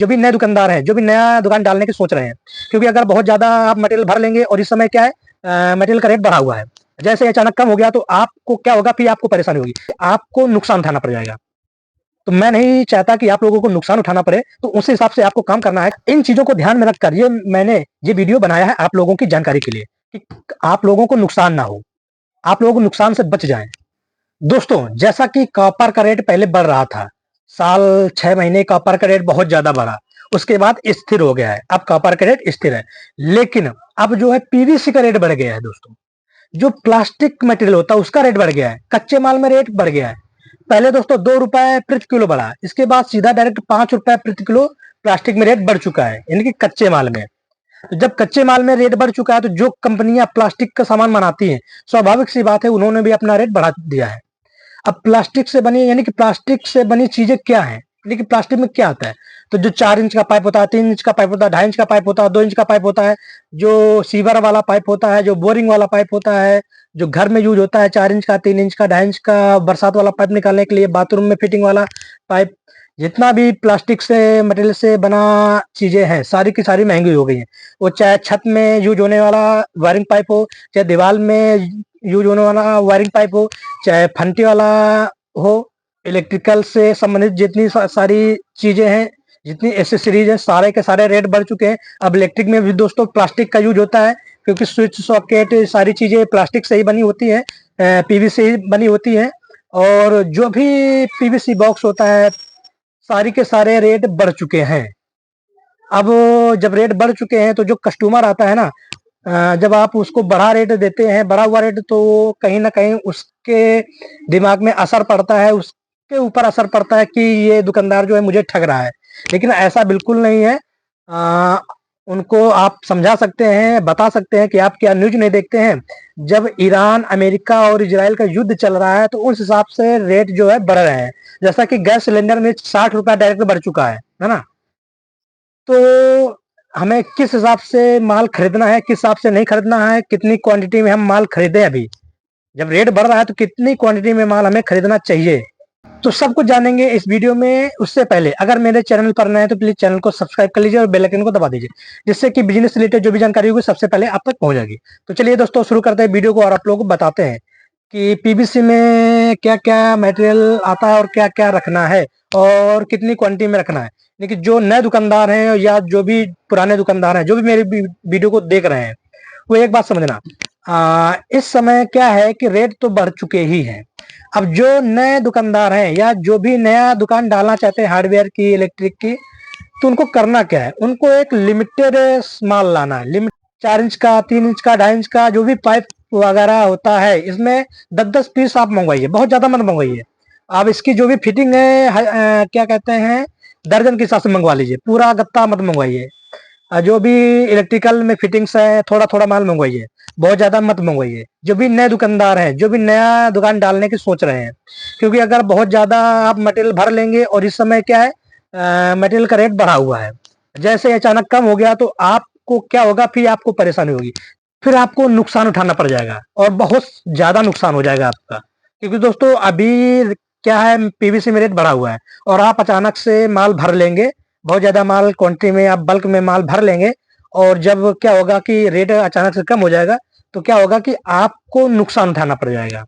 जो भी नए दुकानदार हैं, जो भी नया दुकान डालने की सोच रहे हैं, क्योंकि अगर बहुत ज़्यादा आप मटेरियल भर लेंगे और इस समय क्या है, मटेरियल का रेट बढ़ा हुआ है, जैसे अचानक कम हो गया तो आपको क्या होगा, फिर आपको परेशानी होगी, आपको नुकसान उठाना पड़ जाएगा। तो मैं नहीं चाहता कि आप लोगों को नुकसान उठाना पड़े, तो उस हिसाब से आपको काम करना है। इन चीज़ों को ध्यान में रखकर मैंने ये वीडियो बनाया है आप लोगों की जानकारी के लिए, कि आप लोगों को नुकसान ना हो, आप लोगों को नुकसान से बच जाएँ। दोस्तों, जैसा कि कॉपर का रेट पहले बढ़ रहा था, साल 6 महीने कॉपर का रेट बहुत ज़्यादा बढ़ा, उसके बाद स्थिर हो गया है, अब कॉपर का रेट स्थिर है। लेकिन अब जो है पीवीसी का रेट बढ़ गया है दोस्तों, जो प्लास्टिक मटेरियल होता है उसका रेट बढ़ गया है, कच्चे माल में रेट बढ़ गया है। पहले दोस्तों 2 रुपए प्रति किलो बढ़ा, इसके बाद सीधा डायरेक्ट 5 रुपए प्रति किलो प्लास्टिक में रेट बढ़ चुका है, यानी कि कच्चे माल में। तो जब कच्चे माल में रेट बढ़ चुका है, तो जो कंपनियां प्लास्टिक का सामान बनाती हैं, स्वाभाविक सी बात है उन्होंने भी अपना रेट बढ़ा दिया है। अब प्लास्टिक से बनी, यानी कि प्लास्टिक से बनी चीजें क्या हैं, यानी कि प्लास्टिक में क्या आता है, तो जो 4 इंच का पाइप होता है, 3 इंच का पाइप होता है, 2.5 इंच का पाइप होता है, 2 इंच का पाइप होता है, जो सीवर वाला पाइप होता है, जो बोरिंग वाला पाइप होता है, जो घर में यूज होता है, 4 इंच का, 3 इंच का, 2.5 इंच का, बरसात वाला पाइप निकालने के लिए, बाथरूम में फिटिंग वाला पाइप, जितना भी प्लास्टिक से मटेरियल से बना चीजें हैं, सारी की सारी महंगी हो गई हैं। वो चाहे छत में यूज होने वाला वायरिंग पाइप हो, चाहे दीवार में यूज होने वाला वायरिंग पाइप हो, चाहे फंटी वाला हो, इलेक्ट्रिकल से संबंधित जितनी सारी चीजें हैं, जितनी एसेसरीज है, सारे के सारे रेट बढ़ चुके हैं। अब इलेक्ट्रिक में भी दोस्तों प्लास्टिक का यूज होता है, क्योंकि स्विच सॉकेट सारी चीजें प्लास्टिक से ही बनी होती है, पीवीसी ही बनी होती है। और जो भी पीवीसी बॉक्स होता है, सारी के सारे रेट बढ़ चुके हैं। अब जब रेट बढ़ चुके हैं तो जो कस्टमर आता है ना, जब आप उसको बढ़ा रेट देते हैं, बढ़ा हुआ रेट, तो कहीं ना कहीं उसके दिमाग में असर पड़ता है, उसके ऊपर असर पड़ता है कि ये दुकानदार जो है मुझे ठग रहा है। लेकिन ऐसा बिल्कुल नहीं है। उनको आप समझा सकते हैं, बता सकते हैं कि आप क्या न्यूज नहीं देखते हैं। जब ईरान, अमेरिका और इजराइल का युद्ध चल रहा है, तो उस हिसाब से रेट जो है बढ़ रहे हैं। जैसा कि गैस सिलेंडर में 60 रुपया डायरेक्ट बढ़ चुका है ना। तो हमें किस हिसाब से माल खरीदना है, किस हिसाब से नहीं खरीदना है, कितनी क्वांटिटी में हम माल खरीदें, अभी जब रेट बढ़ रहा है तो कितनी क्वांटिटी में माल हमें खरीदना चाहिए, तो सब कुछ जानेंगे इस वीडियो में। उससे पहले अगर मेरे चैनल पर नए हैं तो प्लीज चैनल को सब्सक्राइब कर लीजिए और बेल आइकन को दबा दीजिए, जिससे कि बिजनेस रिलेटेड जो भी जानकारी होगी सबसे पहले आप तक पहुंच जाएगी। तो चलिए दोस्तों, शुरू करते हैं वीडियो को और आप लोगों को बताते हैं कि पीवीसी में क्या क्या मटेरियल आता है और क्या क्या रखना है और कितनी क्वांटिटी में रखना है। लेकिन जो नए दुकानदार हैं या जो भी पुराने दुकानदार हैं, जो भी मेरी वीडियो को देख रहे हैं, वो एक बात समझना, इस समय क्या है कि रेट तो बढ़ चुके ही हैं। अब जो नए दुकानदार हैं या जो भी नया दुकान डालना चाहते हैं हार्डवेयर की, इलेक्ट्रिक की, तो उनको करना क्या है, उनको एक लिमिटेड माल लाना है। लिमिट 4 इंच का, 3 इंच का, 2.5 इंच का, जो भी पाइप वगैरह होता है, इसमें 10-10 पीस आप मंगवाइए, बहुत ज्यादा मत मंगवाइए। आप इसकी जो भी फिटिंग है, क्या कहते हैं, दर्जन के हिसाब से मंगवा लीजिए, पूरा गत्ता मत मंगवाइए। जो भी इलेक्ट्रिकल में फिटिंग्स है, थोड़ा थोड़ा माल मंगवाइए, बहुत ज्यादा मत मंगवाइए। जो भी नए दुकानदार हैं, जो भी नया दुकान डालने की सोच रहे हैं, क्योंकि अगर बहुत ज्यादा आप मटेरियल भर लेंगे और इस समय क्या है, मटेरियल का रेट बढ़ा हुआ है, जैसे अचानक कम हो गया तो आपको क्या होगा, फिर आपको परेशानी होगी, फिर आपको नुकसान उठाना पड़ जाएगा और बहुत ज्यादा नुकसान हो जाएगा आपका। क्योंकि दोस्तों अभी क्या है, पीवीसी में रेट बढ़ा हुआ है और आप अचानक से माल भर लेंगे, बहुत ज्यादा माल क्वांटिटी में आप बल्क में माल भर लेंगे, और जब क्या होगा कि रेट अचानक से कम हो जाएगा, तो क्या होगा कि आपको नुकसान उठाना पड़ जाएगा।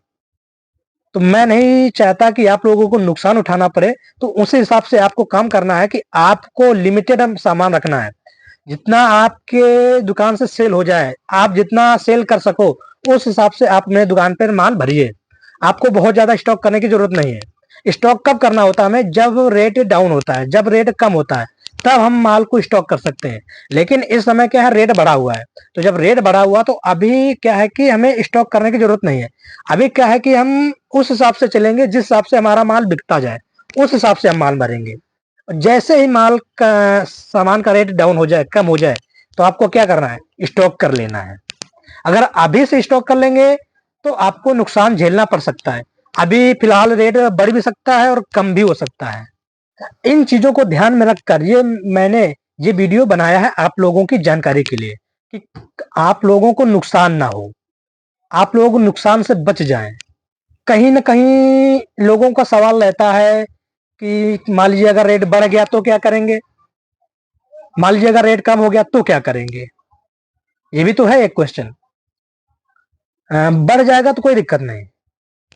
तो मैं नहीं चाहता कि आप लोगों को नुकसान उठाना पड़े, तो उसी हिसाब से आपको काम करना है कि आपको लिमिटेड सामान रखना है। जितना आपके दुकान से सेल हो जाए, आप जितना सेल कर सको, उस हिसाब से आप अपने दुकान पर माल भरिए। आपको बहुत ज्यादा स्टॉक करने की जरूरत नहीं है। स्टॉक कब करना होता है हमें, जब रेट डाउन होता है, जब रेट कम होता है, तब हम माल को स्टॉक कर सकते हैं। लेकिन इस समय क्या है, रेट बढ़ा हुआ है, तो जब रेट बढ़ा हुआ तो अभी क्या है कि हमें स्टॉक करने की जरूरत नहीं है। अभी क्या है कि हम उस हिसाब से चलेंगे, जिस हिसाब से हमारा माल बिकता जाए, उस हिसाब से हम माल भरेंगे। जैसे ही माल का, सामान का रेट डाउन हो जाए, कम हो जाए, तो आपको क्या करना है, स्टॉक कर लेना है। अगर अभी से स्टॉक कर लेंगे तो आपको नुकसान झेलना पड़ सकता है। अभी फिलहाल रेट बढ़ भी सकता है और कम भी हो सकता है। इन चीजों को ध्यान में रखकर मैंने ये वीडियो बनाया है आप लोगों की जानकारी के लिए, कि आप लोगों को नुकसान ना हो, आप लोग नुकसान से बच जाएं। कहीं ना कहीं लोगों का सवाल रहता है कि मान लीजिए अगर रेट बढ़ गया तो क्या करेंगे, मान लीजिए अगर रेट कम हो गया तो क्या करेंगे, ये भी तो है एक क्वेश्चन। बढ़ जाएगा तो कोई दिक्कत नहीं,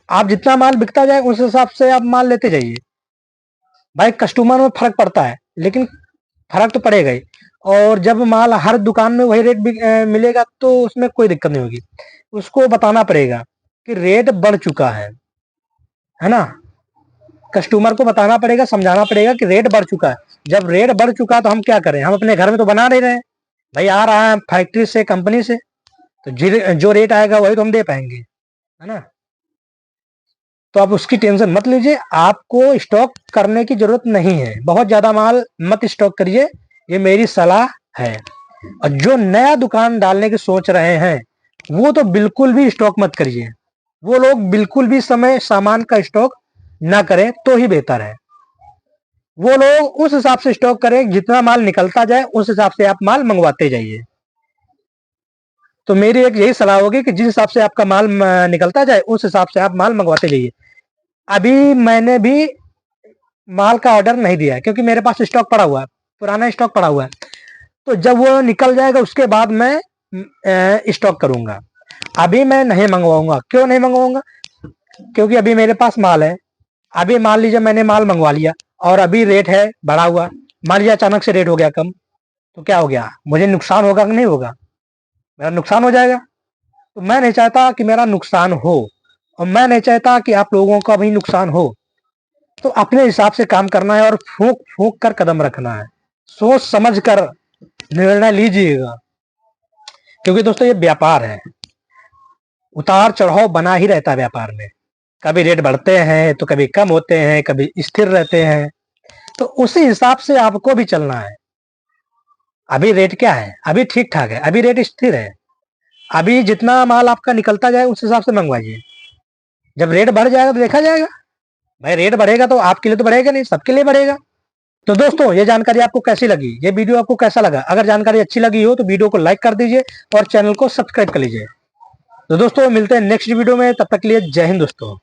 आप जितना माल बिकता जाए उस हिसाब से आप माल लेते जाइए। भाई कस्टमर में फर्क पड़ता है, लेकिन फर्क तो पड़ेगा ही। और जब माल हर दुकान में वही रेट मिलेगा तो उसमें कोई दिक्कत नहीं होगी। उसको बताना पड़ेगा कि रेट बढ़ चुका है ना। कस्टमर को बताना पड़ेगा, समझाना पड़ेगा कि रेट बढ़ चुका है। जब रेट बढ़ चुका तो हम क्या करें, हम अपने घर में तो बना नहीं रहे, भाई आ रहा है फैक्ट्री से, कंपनी से, तो जो रेट आएगा वही तो हम दे पाएंगे, है ना। तो आप उसकी टेंशन मत लीजिए, आपको स्टॉक करने की जरूरत नहीं है, बहुत ज्यादा माल मत स्टॉक करिए, ये मेरी सलाह है। और जो नया दुकान डालने की सोच रहे हैं वो तो बिल्कुल भी स्टॉक मत करिए, वो लोग बिल्कुल भी समय सामान का स्टॉक ना करें तो ही बेहतर है। वो लोग उस हिसाब से स्टॉक करें, जितना माल निकलता जाए उस हिसाब से आप माल मंगवाते जाइए। तो मेरी एक यही सलाह होगी कि जिस हिसाब से आपका माल निकलता जाए उस हिसाब से आप माल मंगवाते जाइए। अभी मैंने भी माल का ऑर्डर नहीं दिया है क्योंकि मेरे पास स्टॉक पड़ा हुआ है, पुराना स्टॉक पड़ा हुआ है। तो जब वो निकल जाएगा उसके बाद मैं स्टॉक करूंगा, अभी मैं नहीं मंगवाऊंगा। क्यों नहीं मंगवाऊंगा, क्योंकि अभी मेरे पास माल है। अभी मान लीजिए मैंने माल मंगवा लिया और अभी रेट है बढ़ा हुआ, मान लीजिए अचानक से रेट हो गया कम, तो क्या हो गया, मुझे नुकसान होगा कि नहीं होगा, मेरा नुकसान हो जाएगा। तो मैं नहीं चाहता कि मेरा नुकसान हो, और मैं नहीं चाहता कि आप लोगों का भी नुकसान हो। तो अपने हिसाब से काम करना है और फूंक फूंक कर कदम रखना है, सोच समझ कर निर्णय लीजिएगा। क्योंकि दोस्तों ये व्यापार है, उतार चढ़ाव बना ही रहता है व्यापार में, कभी रेट बढ़ते हैं तो कभी कम होते हैं, कभी स्थिर रहते हैं। तो उसी हिसाब से आपको भी चलना है। अभी रेट क्या है, अभी ठीक ठाक है, अभी रेट स्थिर है, अभी जितना माल आपका निकलता जाए उस हिसाब से मंगवाइए। जब रेट बढ़ जाएगा तो देखा जाएगा, भाई रेट बढ़ेगा तो आपके लिए तो बढ़ेगा नहीं, सबके लिए बढ़ेगा। तो दोस्तों ये जानकारी आपको कैसी लगी, ये वीडियो आपको कैसा लगा, अगर जानकारी अच्छी लगी हो तो वीडियो को लाइक कर दीजिए और चैनल को सब्सक्राइब कर लीजिए। तो दोस्तों मिलते हैं नेक्स्ट वीडियो में, तब तक के लिए जय हिंद दोस्तों।